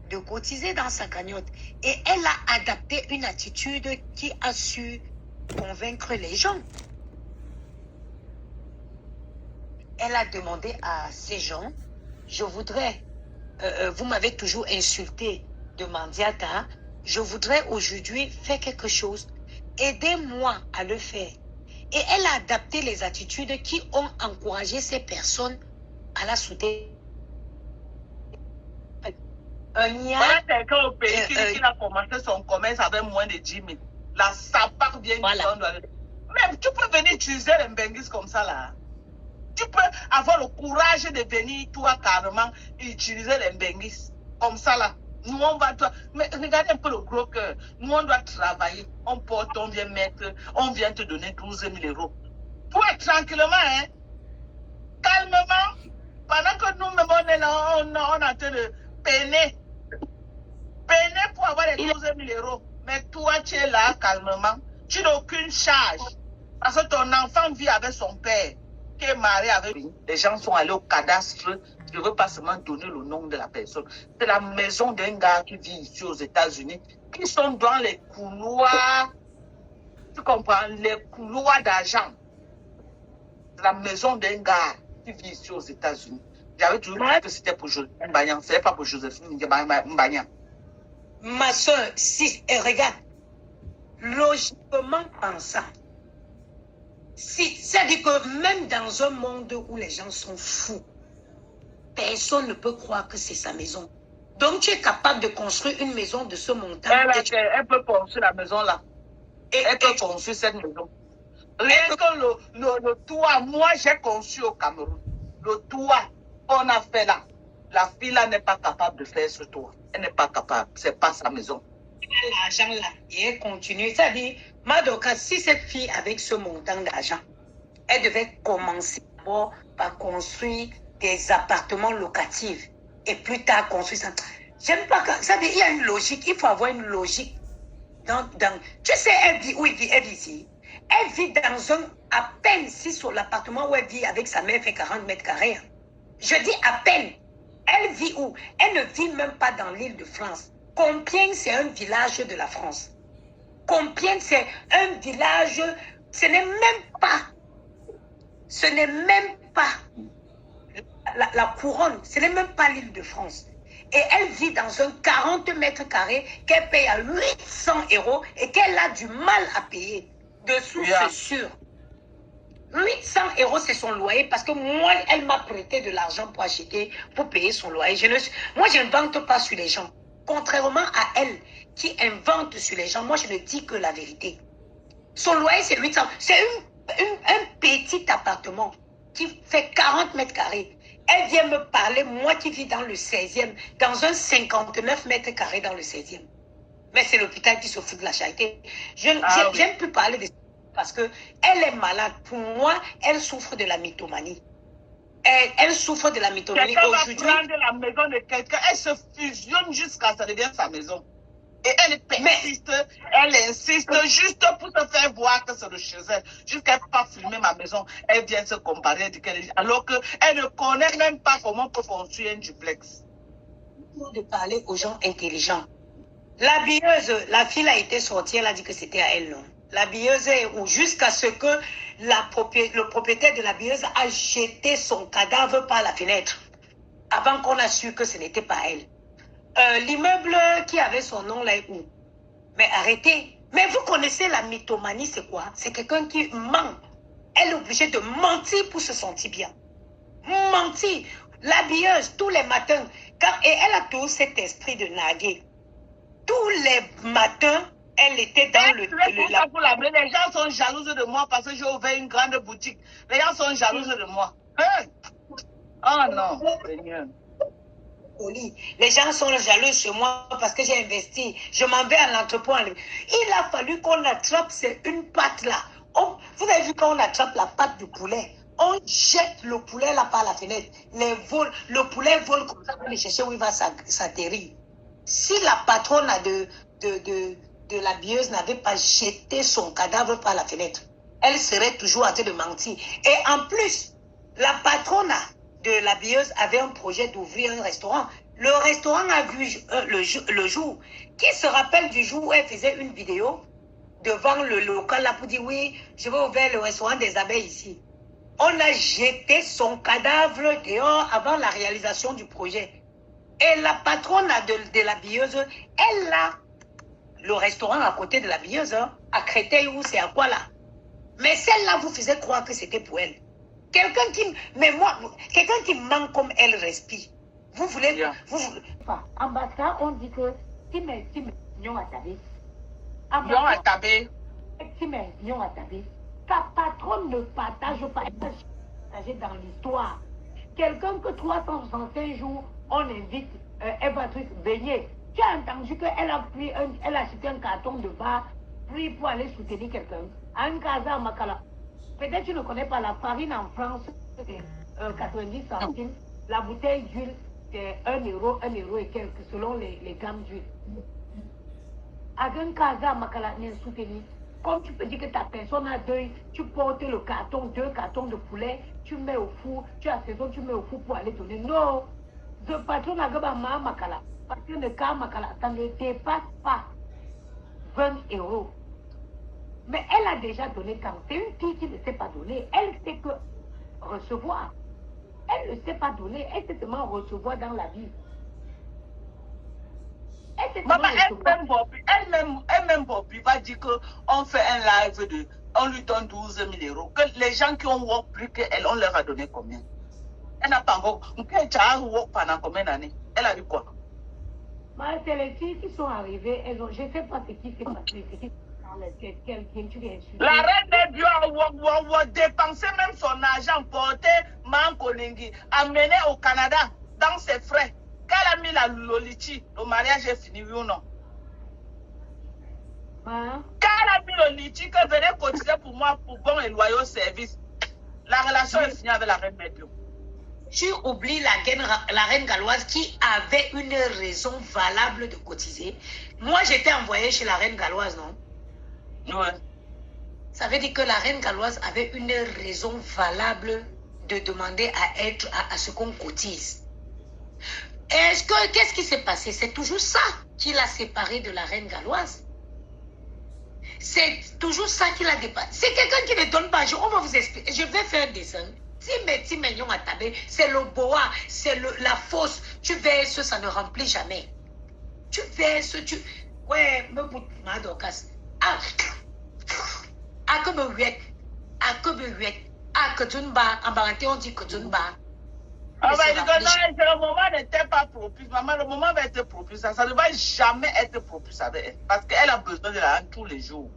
de cotiser dans sa cagnotte. Et elle a adapté une attitude qui a su convaincre les gens. Elle a demandé à ces gens, je voudrais, vous m'avez toujours insulté de Mandiata, je voudrais aujourd'hui faire quelque chose. Aidez-moi à le faire. Et elle a adapté les attitudes qui ont encouragé ces personnes à la soutenir. Voilà quelqu'un au pays qui a commencé son commerce avec moins de 10 000. La sapare vient voilà. Même tu peux venir utiliser les Mbenguis comme ça là. Tu peux avoir le courage de venir, toi, carrément, utiliser les Mbenguis comme ça là. Nous, on va... Mais regardez un peu le gros cœur. Nous, on doit travailler. On porte, on vient mettre, on vient te donner 12 000 euros. Pour être tranquillement, hein. Calmement. Pendant que nous-mêmes, on est là, on est en train de peiner. Peiner pour avoir les 12 000 euros. Mais toi, tu es là, calmement. Tu n'as aucune charge. Parce que ton enfant vit avec son père, qui est marié avec lui. Les gens sont allés au cadastre. Je ne veux pas seulement donner le nom de la personne. C'est la maison d'un gars qui vit ici aux États-Unis, qui sont dans les couloirs, tu comprends, les couloirs d'argent. C'est la maison d'un gars qui vit ici aux États-Unis. J'avais toujours dit que c'était pour Joséphine Mbagnan. Ce n'est pas pour Joséphine Mbagnan. Ma soeur, si, regarde, logiquement pensant, si, c'est-à-dire que même dans un monde où les gens sont fous, personne ne peut croire que c'est sa maison. Donc tu es capable de construire une maison de ce montant. Elle peut construire la maison là. Elle peut construire cette maison. Rien que le toit, moi j'ai conçu au Cameroun. Le toit qu'on a fait là, la fille là n'est pas capable de faire ce toit. Elle n'est pas capable, c'est pas sa maison. L'argent là, et elle continue. C'est-à-dire, Madoka, si cette fille avec ce montant d'argent, elle devait commencer d'abord par construire des appartements locatifs et plus tard construire ça. J'aime pas quand ça dit, il y a une logique, il faut avoir une logique. Tu sais, elle vit où elle vit ici. Elle vit dans un, à peine si sur l'appartement où elle vit avec sa mère fait 40 mètres carrés. Je dis à peine. Elle vit où? Elle ne vit même pas dans l'île de France. Compiègne, c'est un village de la France. Compiègne, c'est un village, ce n'est même pas la couronne, ce n'est même pas l'île de France. Et elle vit dans un 40 mètres carrés qu'elle paye à 800 euros et qu'elle a du mal à payer. Dessous, c'est sûr. 800 euros, c'est son loyer parce que moi, elle m'a prêté de l'argent pour acheter, pour payer son loyer. Moi, je ne vante pas sur les gens. Contrairement à elle qui invente sur les gens, moi, je ne dis que la vérité. Son loyer, c'est 800. C'est un petit appartement qui fait 40 mètres carrés. Elle vient me parler, moi qui vis dans le 16e, dans un 59 mètres carrés dans le 16e. Mais c'est l'hôpital qui se fout de la charité. J'aime plus parler de ça parce qu'elle est malade. Pour moi, elle souffre de la mythomanie. Elle souffre de la mythomanie. Quelqu'un va prendre la maison de quelqu'un, elle se fusionne jusqu'à ce que ça devienne sa maison. Et elle persiste, elle insiste juste pour se faire voir que c'est de chez elle. Jusqu'à ne pas filmer ma maison, elle vient se comparer alors qu'elle ne connaît même pas comment on peut construire un duplex. De parler aux gens intelligents. La billeuse, la fille a été sortie, elle a dit que c'était à elle, non. La billeuse est où? Jusqu'à ce que le propriétaire de la billeuse a jeté son cadavre par la fenêtre. Avant qu'on a su que ce n'était pas elle. L'immeuble qui avait son nom là est où? Mais arrêtez. Mais vous connaissez la mythomanie, c'est quoi? C'est quelqu'un qui ment. Elle est obligée de mentir pour se sentir bien. Mentir. L'habilleuse, tous les matins. Et elle a toujours cet esprit de naguer. Tous les matins, elle était dans les gens sont jalouses de moi parce que j'ai ouvert une grande boutique. Les gens sont jalouses de moi. Oh non, Seigneur. Les gens sont jaloux sur moi parce que j'ai investi. Je m'en vais à l'entrepôt. Il a fallu qu'on attrape une patte là. Vous avez vu quand on attrape la patte du poulet, on jette le poulet là par la fenêtre. Le poulet vole comme ça pour aller chercher où il va s'atterrir. Si la patronne de la billeuse n'avait pas jeté son cadavre par la fenêtre, elle serait toujours en train de mentir. Et en plus, la patronne de la billeuse avait un projet d'ouvrir un restaurant. Le restaurant a vu le jour. Qui se rappelle du jour où elle faisait une vidéo devant le local là pour dire oui, je vais ouvrir le restaurant des abeilles ici. On a jeté son cadavre dehors avant la réalisation du projet. Et la patronne de la billeuse, elle a le restaurant à côté de la billeuse, hein, à Créteil ou c'est à quoi là. Mais celle-là vous faisait croire que c'était pour elle. Quelqu'un qui ment comme elle respire. Vous voulez... Yeah. En Bassa, on dit que si mes nions à tabé. Nions à tabé. Si mes nions à tabé. Ta patronne ne partage pas. Elle va partager dans l'histoire. Quelqu'un que 365 jours, on invite Eva Truc baigner. Tu as entendu qu'elle a acheté un carton de bar pour aller soutenir quelqu'un. À un casa à Makala. Peut-être tu ne connais pas la farine en France, c'est 90 centimes. La bouteille d'huile, c'est 1 euro et quelques, selon les gammes d'huile. À un casa à Makala, n'est soutenu. Comme tu peux dire que ta personne a deuil, tu portes le carton, 2 cartons de poulet, tu mets au four, tu as saison, tu mets au four pour aller donner. Non, ce patron a gaba ma Makala. Parce que le cas Makala, ça ne dépasse pas 20 euros. Mais elle a déjà donné quand c'est une fille qui ne sait pas donner. Elle sait que recevoir. Elle ne sait pas donner. Elle sait seulement recevoir dans la vie. Maman, elle-même Bobby va dire qu'on fait un live on lui donne 12 000 euros. Que les gens qui ont work plus qu'elle, on leur a donné combien? Elle n'a pas encore. Elle work pendant combien d'années? Elle a dit quoi? C'est les filles qui sont arrivées. Je ne sais pas ce qui s'est passé. La reine des dieux dépenser même son argent, porter Mankonengi, amener au Canada dans ses frais. Qu'elle a mis la Lolichi, le mariage est fini, oui ou non? Hein? Quand elle a mis le Lolichi, que venez cotiser pour moi pour bon et loyaux service, la relation est finie avec la reine des dieux. Tu oublies la reine galloise qui avait une raison valable de cotiser. Moi, j'étais envoyée chez la reine galloise, non? Ouais. Ça veut dire que la reine galloise avait une raison valable de demander à ce qu'on cotise. Qu'est-ce qui s'est passé? C'est toujours ça qui l'a séparée de la reine galloise. C'est toujours ça qui l'a dépassé. C'est quelqu'un qui ne donne pas. On va vous expliquer. Je vais faire un dessin. Si Mignon à tabé, c'est le boa, c'est la fosse. Tu verses, ça ne remplit jamais. Tu verses, ouais, me bout ma docas. Que me huet, que tu ne bats, en baranté, on dit que tu ne bats. Ah bah, le moment n'était pas propice. Maman, le moment va être propice. Ça ne va jamais être propice avec elle. Parce qu'elle a besoin de l'argent tous les jours.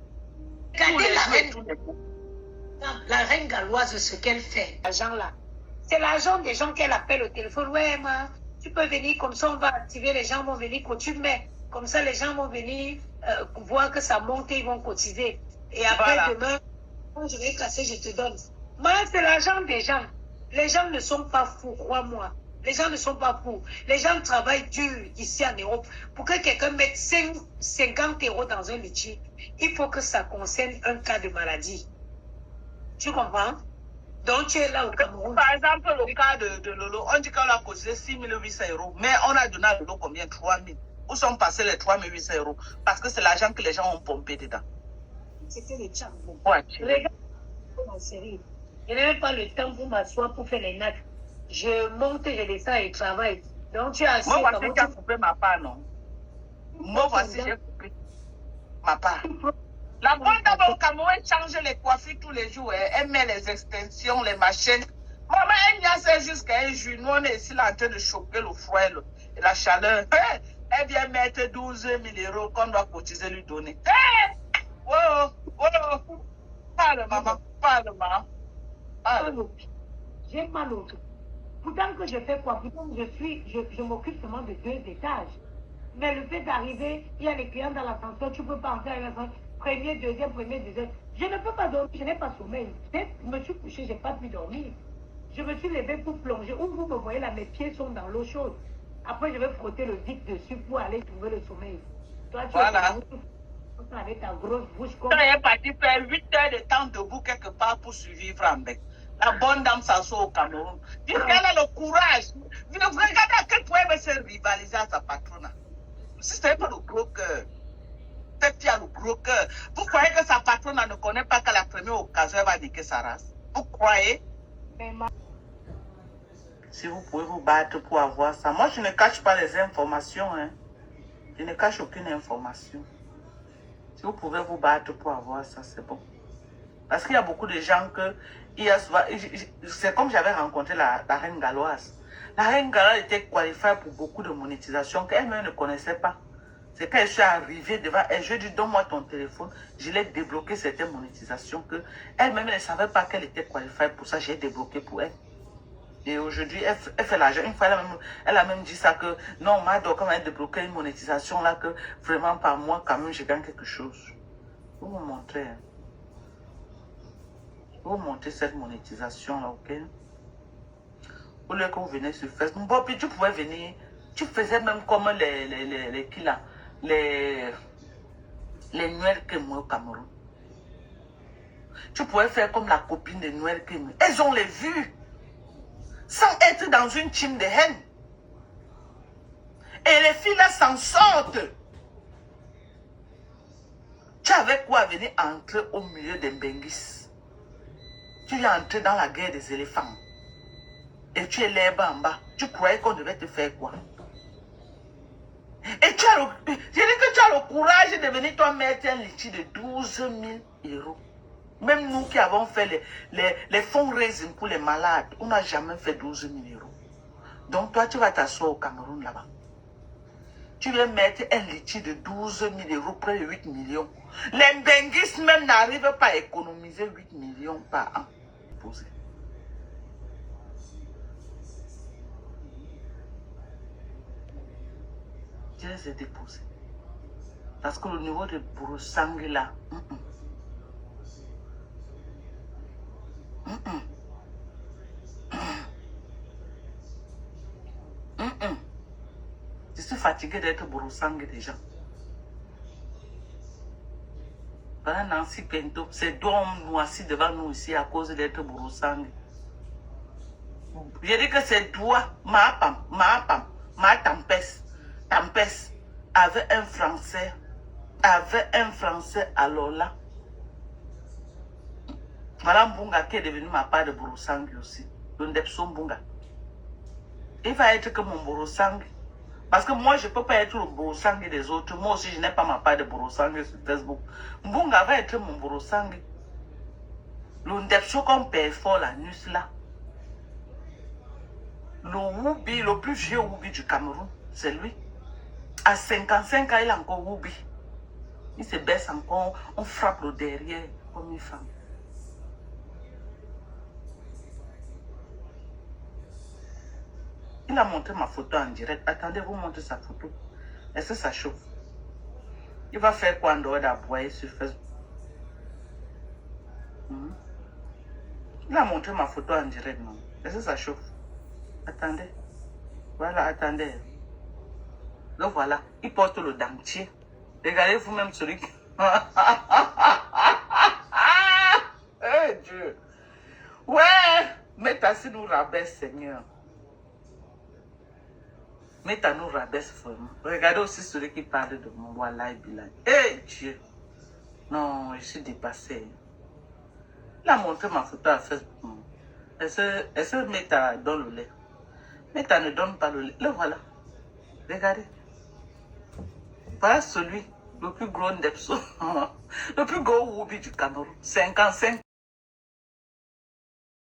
Regardez la reine galloise, ce qu'elle fait, l'argent là. C'est l'argent des gens qu'elle appelle au téléphone. Ouais, tu peux venir, comme ça on va activer, les gens vont venir, quand tu mets. Comme ça, les gens vont venir voir que ça monte et ils vont cotiser. Et après, voilà. Demain, quand je vais casser, je te donne. Moi, c'est l'argent des gens. Les gens ne sont pas fous, crois-moi. Les gens ne sont pas fous. Les gens travaillent dur ici en Europe. Pour que quelqu'un mette 50 euros dans un litchi, il faut que ça concerne un cas de maladie. Tu comprends? Donc, tu es là au Cameroun. Par exemple, le cas de Lolo, on dit qu'on a cotisé 6 800 euros, mais on a donné à Lolo combien? 3 000. Où sont passés les 3 800 euros? Parce que c'est l'argent que les gens ont pompé dedans. C'était les chambres. Ouais. Regarde en série. Je n'ai même pas le temps pour m'asseoir pour faire les nattes. Je monte, je descends et travaille. Donc tu as assez. Moi, voici qui a coupé ma part, non? Moi, voici j'ai coupé ma part. La bonne dame au Cameroun change les coiffures tous les jours. Elle met les extensions, les machines. Maman, elle n'y a fait jusqu'à un jour. Nous, on est ici là en train de choquer le froid et la chaleur. Elle vient mettre 12 000 euros qu'on doit cotiser lui donner. Parle, maman. Parle, maman. J'ai mal au dos. Pourtant que je fais quoi? Pourtant je m'occupe seulement de 2 étages. Mais le fait d'arriver, il y a les clients dans l'ascenseur, tu peux pas entrer à l'ascenseur. Premier, deuxième. Je ne peux pas dormir, je n'ai pas sommeil. Je me suis couché, je n'ai pas pu dormir. Je me suis levée pour plonger. Où vous me voyez là, mes pieds sont dans l'eau chaude. Après, je vais frotter le vide dessus pour aller trouver le sommeil. Toi, tu voilà. Avec ta grosse bouche comme... Tu es parti faire 8 heures de temps debout quelque part pour survivre en bec. La bonne dame s'assoit au Cameroun. Dis qu'elle a le courage. Regardez à quel point elle veut se rivaliser à sa patronne. Si ce n'est pas le gros cœur. Peut-être qu'il y a le gros cœur. Vous croyez que sa patronne ne connaît pas qu'à la première occasion, elle va niquer sa race? Vous croyez? Si vous pouvez vous battre pour avoir ça. Moi, je ne cache pas les informations. Hein. Je ne cache aucune information. Si vous pouvez vous battre pour avoir ça, c'est bon. Parce qu'il y a beaucoup de gens que... C'est comme j'avais rencontré la reine galloise. La reine galloise était qualifiée pour beaucoup de monétisation qu'elle-même ne connaissait pas. C'est quand je suis arrivée devant elle, je lui ai dit, donne-moi ton téléphone. Je l'ai débloqué certaines monétisations que elle-même ne savait pas qu'elle était qualifiée pour ça. J'ai débloqué pour elle. Et aujourd'hui, elle fait l'argent. Une fois, elle a même dit ça que non, Mado, quand elle a débloqué une monétisation là, que vraiment par mois, quand même, je gagne quelque chose. Je vais vous montrer. Hein. Je vais vous montrer cette monétisation là, ok? Au lieu que vous venez sur Facebook, bon, puis tu pouvais venir, tu faisais même comme les Noël Kemwe au Cameroun. Tu pouvais faire comme la copine de Noël Kemwe. Elles ont les vues. Sans être dans une team de haine. Et les filles là s'en sortent. Tu avais quoi venir entrer au milieu des Benguis? Tu es entré dans la guerre des éléphants. Et tu es l'herbe en bas. Tu croyais qu'on devait te faire quoi? Et tu as je dis que tu as le courage de venir toi mettre un litchi de 12 000 euros. Même nous qui avons fait les fundraising pour les malades, on n'a jamais fait 12 000 euros. Donc toi, tu vas t'asseoir au Cameroun là-bas. Tu viens mettre un litchi de 12 000 euros, près de 8 millions. Les benguistes même n'arrivent pas à économiser 8 millions par an. Posé. Je les ai déposés. Parce que le niveau de Bouroussang là, je suis fatigué d'être Bouroussang déjà. Voilà Nancy Pento, c'est doigts noircis devant nous ici à cause d'être Bouroussang. Je dis que c'est doigts, ma tempeste avait un Français alors là. Voilà Mbunga qui est devenu ma part de Bouroussang aussi. Le Ndepso Mbunga. Il va être que mon Bouroussang. Parce que moi, je ne peux pas être le Bouroussang des autres. Moi aussi, je n'ai pas ma part de Bouroussang sur Facebook. Mbunga va être mon Bouroussang. Le Ndepso qu'on paye fort la nuit là. Le Woubi, le plus vieux Woubi du Cameroun, c'est lui. À 55 ans, il a encore Woubi. Il se baisse encore, on frappe le derrière comme une femme. Il a montré ma photo en direct. Attendez, vous montrez sa photo. Est-ce que ça chauffe? Il va faire quoi en dehors d'aboyer sur Facebook? Il a montré ma photo en direct, non? Est-ce que ça chauffe? Attendez. Voilà, attendez. Le voilà. Il porte le dentier. Regardez vous-même celui qui... Eh Dieu. Ouais. Mais si nous rabaisse, Seigneur. Mais à nous rabaisse vraiment. Regardez aussi celui qui parle de mon Wallah Bilal. Eh Dieu. Non, je suis dépassé. Il a montré ma photo à Facebook. Elle se met dans le lait. Meta ne donne pas le lait. Le voilà. Regardez. Voilà celui, le plus gros Ndepso. Le plus gros Woubi du Cameroun. 55.